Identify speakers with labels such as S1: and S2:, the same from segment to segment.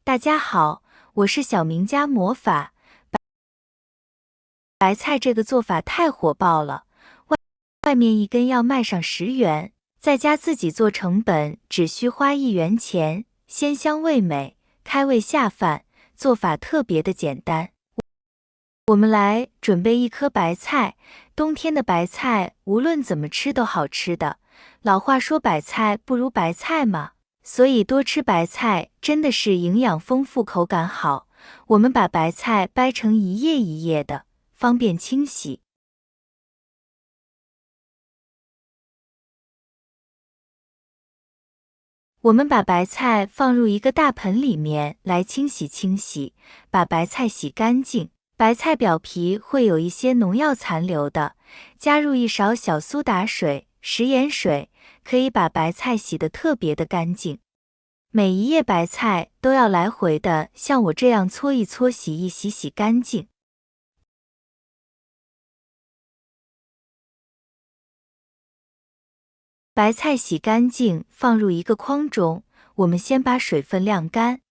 S1: 大家好，我是小明家魔法。白菜这个做法太火爆了，外面一根要卖上10元，在家自己做成本只需花1元钱，鲜香味美，开胃下饭，做法特别的简单。我们来准备1颗白菜，冬天的白菜无论怎么吃都好吃的。老话说白菜不如白菜嘛，所以多吃白菜真的是营养丰富，口感好。我们把白菜掰成一叶一叶的，方便清洗。我们把白菜放入一个大盆里面来清洗，把白菜洗干净。白菜表皮会有一些农药残留的，加入1勺小苏打水、食盐水，可以把白菜洗得特别的干净。每一叶白菜都要来回的像我这样搓一搓、洗一洗，洗干净。白菜洗干净，放入一个筐中，我们先把水分晾干。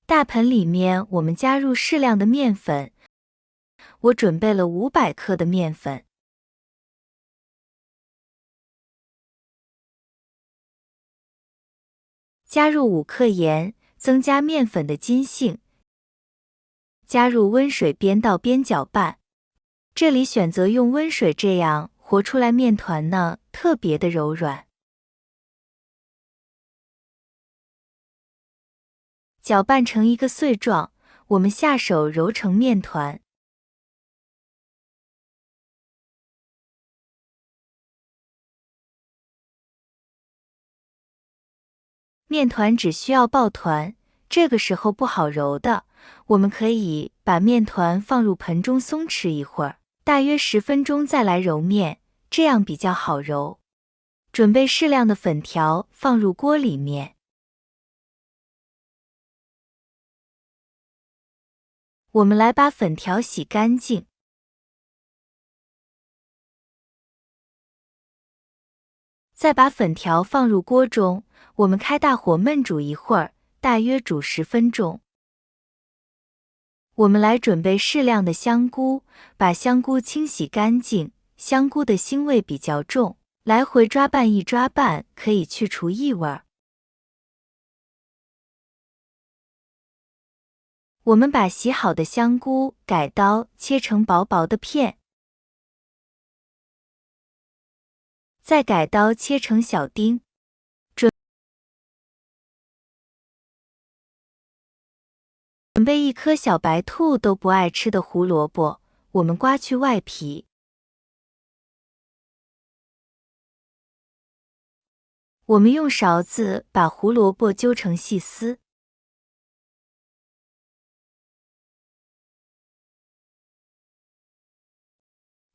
S1: 大盆里面我们加入适量的面粉，我准备了500克的面粉。加入5克盐，增加面粉的筋性。加入温水边倒边搅拌。这里选择用温水，这样和出来面团呢特别的柔软。搅拌成一个碎状，我们下手揉成面团。面团只需要抱团，这个时候不好揉的，我们可以把面团放入盆中松弛一会儿，大约10分钟再来揉面，这样比较好揉。准备适量的粉条放入锅里面。我们来把粉条洗干净。再把粉条放入锅中，我们开大火焖煮一会儿，大约煮10分钟。我们来准备适量的香菇，把香菇清洗干净，香菇的腥味比较重，来回抓拌一抓拌，可以去除异味。我们把洗好的香菇改刀切成薄薄的片，再改刀切成小丁。准备1颗小白兔都不爱吃的胡萝卜，我们刮去外皮。我们用勺子把胡萝卜揪成细丝。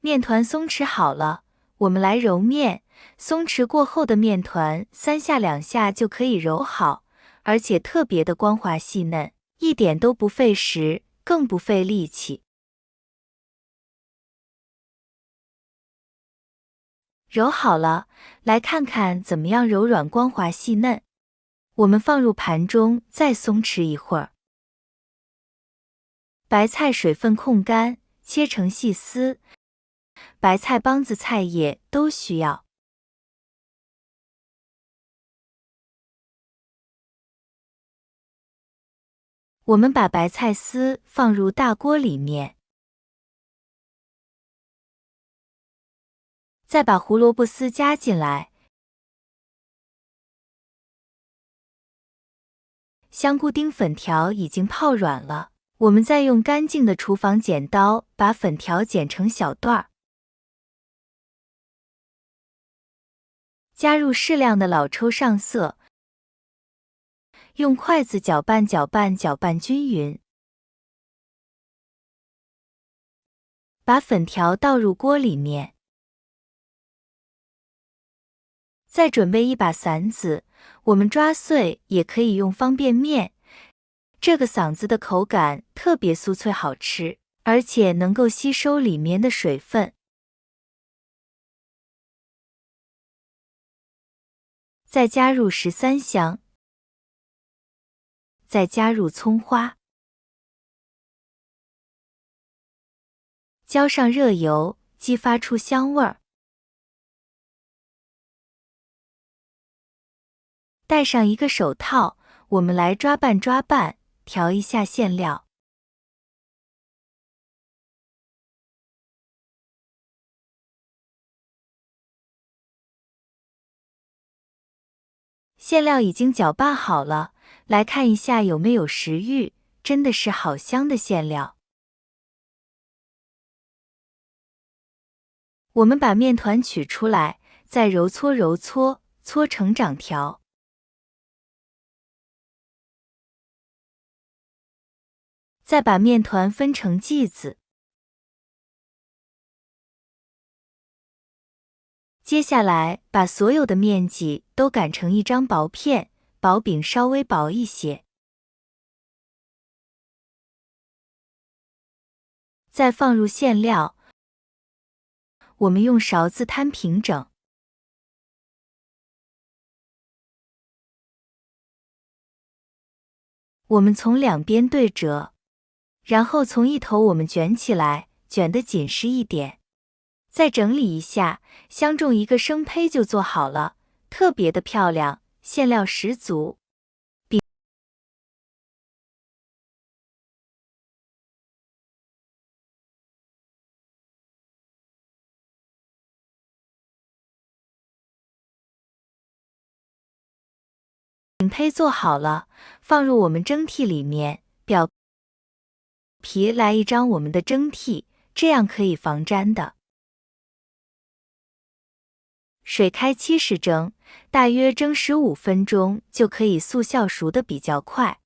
S1: 面团松弛好了，我们来揉面。松弛过后的面团3下2下就可以揉好，而且特别的光滑细嫩，一点都不费时，更不费力气。揉好了，来看看怎么样柔软光滑细嫩。我们放入盘中再松弛一会儿。白菜水分控干，切成细丝。白菜帮子菜叶都需要。我们把白菜丝放入大锅里面，再把胡萝卜丝加进来。香菇丁粉条已经泡软了，我们再用干净的厨房剪刀把粉条剪成小段儿。加入适量的老抽上色，用筷子搅拌均匀。把粉条倒入锅里面，再准备一把馓子，我们抓碎也可以用方便面。这个馓子的口感特别酥脆好吃，而且能够吸收里面的水分。再加入13香，再加入葱花，浇上热油，激发出香味儿。戴上一个手套，我们来抓拌，调一下馅料。馅料已经搅拌好了，来看一下有没有食欲，真的是好香的馅料。我们把面团取出来，再揉搓，搓成掌条。再把面团分成剂子。接下来把所有的面剂都擀成一张薄片，薄饼稍微薄一些。再放入馅料，我们用勺子摊平整。我们从两边对折，然后从一头我们卷起来，卷得紧实一点。再整理一下，相中一个生胚就做好了，特别的漂亮，馅料十足。饼胚做好了，放入我们蒸屉里面，表皮来一张我们的蒸屉，这样可以防粘的。水开70蒸，大约蒸15分钟就可以速效，熟的比较快。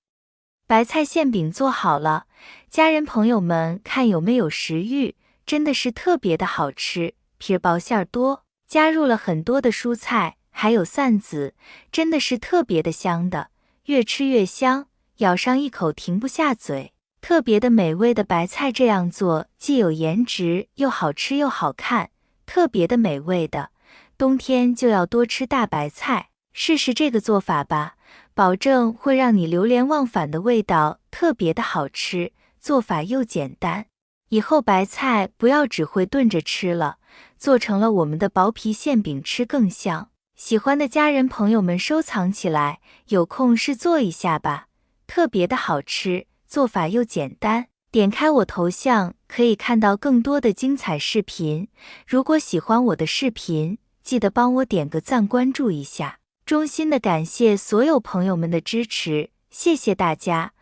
S1: 白菜馅饼做好了，家人朋友们看有没有食欲，真的是特别的好吃，皮薄馅多，加入了很多的蔬菜，还有散子，真的是特别的香的，越吃越香，咬上一口停不下嘴。特别的美味的白菜这样做，既有颜值，又好吃又好看，特别的美味的。冬天就要多吃大白菜，试试这个做法吧，保证会让你流连忘返的味道，特别的好吃，做法又简单。以后白菜不要只会炖着吃了，做成了我们的薄皮馅饼吃更香。喜欢的家人朋友们收藏起来，有空试做一下吧，特别的好吃，做法又简单。点开我头像可以看到更多的精彩视频，如果喜欢我的视频，记得帮我点个赞，关注一下。衷心的感谢所有朋友们的支持，谢谢大家。